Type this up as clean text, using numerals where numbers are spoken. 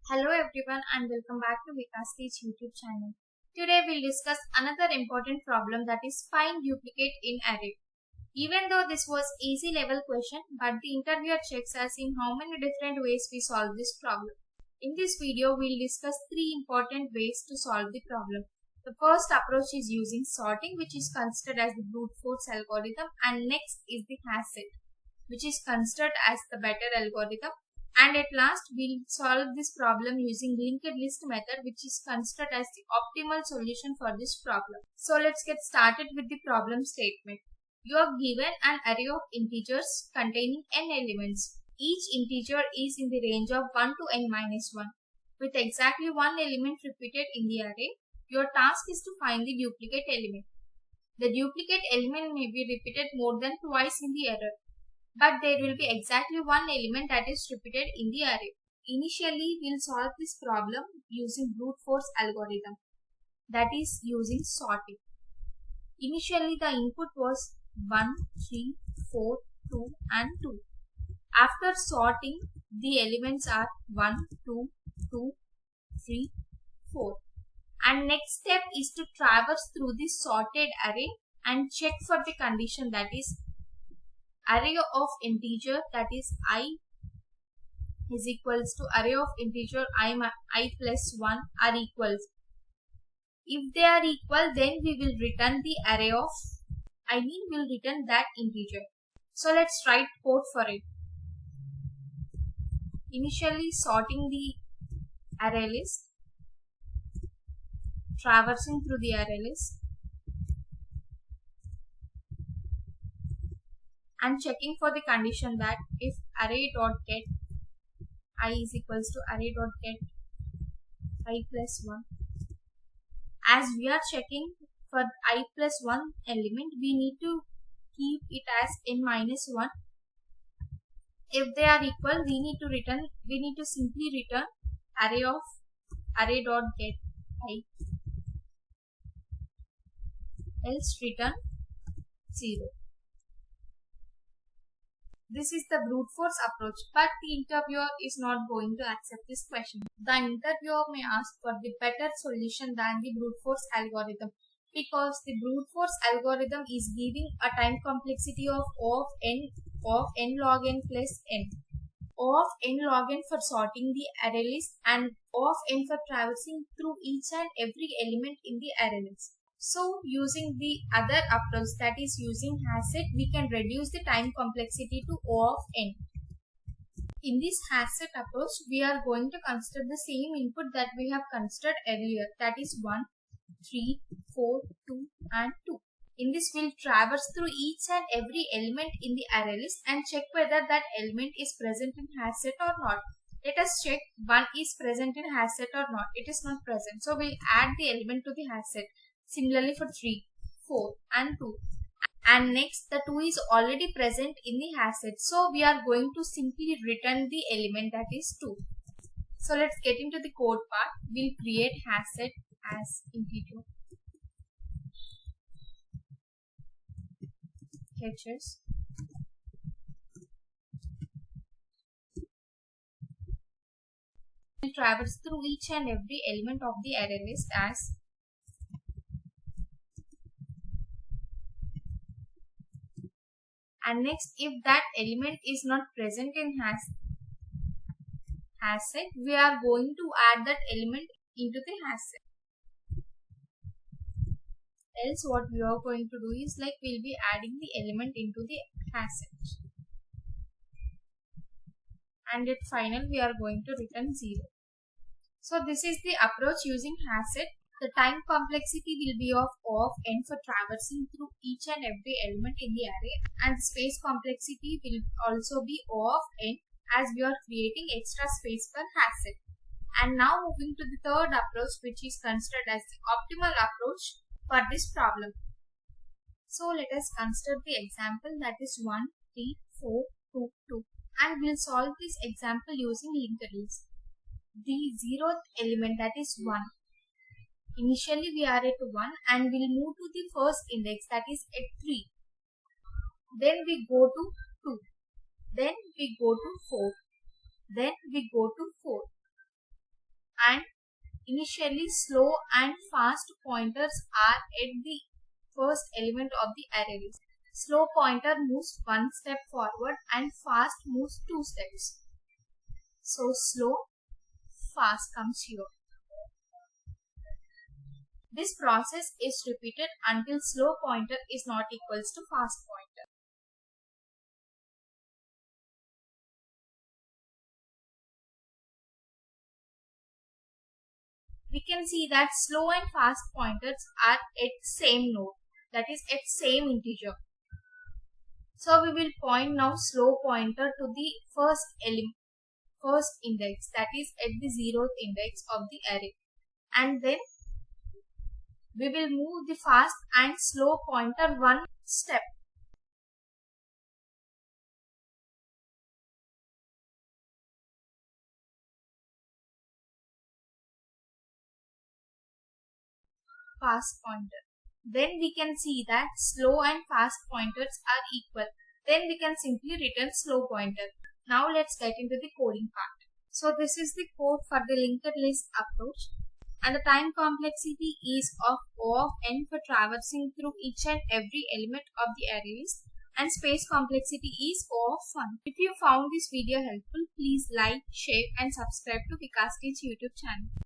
Hello everyone and welcome back to Vikas YouTube channel. Today we'll discuss another important problem, that is find duplicate in array. Even though this was easy level question, but the interviewer checks us in how many different ways we solve this problem. In this video we'll discuss three important ways to solve the problem. The first approach is using sorting, which is considered as the brute force algorithm, and next is the hash set, which is considered as the better algorithm. And at last, we'll solve this problem using linked list method, which is considered as the optimal solution for this problem. So let's get started with the problem statement. You are given an array of integers containing n elements. Each integer is in the range of 1 to n minus 1. With exactly one element repeated in the array, your task is to find the duplicate element. The duplicate element may be repeated more than twice in the array, but there will be exactly one element that is repeated in the array. Initially, we'll solve this problem using brute force algorithm, that is using sorting. Initially, the input was 1, 3, 4, 2 and 2. After sorting, the elements are 1, 2, 2, 3, 4. And next step is to traverse through the sorted array and check for the condition, that is array of integer, that is I is equals to array of integer I plus 1 are equals. If they are equal, then we will return the array of, we'll return that integer. So let's write code for it. Initially sorting the array list, traversing through the array list, and checking for the condition that if array.get I is equals to array.get I plus 1. As we are checking for I plus 1 element, we need to keep it as n minus 1. If they are equal, we need to simply return array.get I, else return 0. This is the brute force approach, but the interviewer is not going to accept this question. The interviewer may ask for the better solution than the brute force algorithm, because the brute force algorithm is giving a time complexity of O of n log n plus n. O of n log n for sorting the array list, and O of n for traversing through each and every element in the array list. So using the other approach, that is using hash set, we can reduce the time complexity to O of n. In this hash set approach, we are going to consider the same input that we have considered earlier, that is 1, 3, 4, 2 and 2. In this, we'll traverse through each and every element in the array list and check whether that element is present in hash set or not. Let us check 1 is present in hash set or not. It is not present. So we'll add the element to the hash set. Similarly for 3, 4 and 2. And next, the 2 is already present in the hash set. So we are going to simply return the element, that is 2. So let's get into the code part. We'll create hash set as integer. Catches. We'll traverse through each and every element of the array list as and next, if that element is not present in hash set, we are going to add that element into the hash set. Else what we are going to do is, like, we'll be adding the element into the hash set. And at final, we are going to return 0. So this is the approach using hash set. The time complexity will be of O of n for traversing through each and every element in the array, and space complexity will also be O of n, as we are creating extra space per hash set. And now moving to the third approach, which is considered as the optimal approach for this problem. So let us consider the example, that is 1, 3, 4, 2, 2, and we'll solve this example using linked list. The 0th element, that is 1. Initially we are at 1 and we'll move to the first index, that is at 3. Then we go to 2. Then we go to 4. Then we go to 4. Initially, slow and fast pointers are at the first element of the array list. Slow pointer moves one step forward and fast moves two steps. So slow, fast comes here. This process is repeated until slow pointer is not equals to fast pointer. We can see that slow and fast pointers are at same node, that is at same integer. So we will point now slow pointer to the first index, that is at the 0th index of the array, and then we will move the fast and slow pointer one step. Fast pointer. Then we can see that slow and fast pointers are equal. Then we can simply return slow pointer. Now let's get into the coding part. So this is the code for the linked list approach, and the time complexity is of O of n for traversing through each and every element of the array list, and space complexity is O of 1. If you found this video helpful, please like, share and subscribe to Vikas YouTube channel.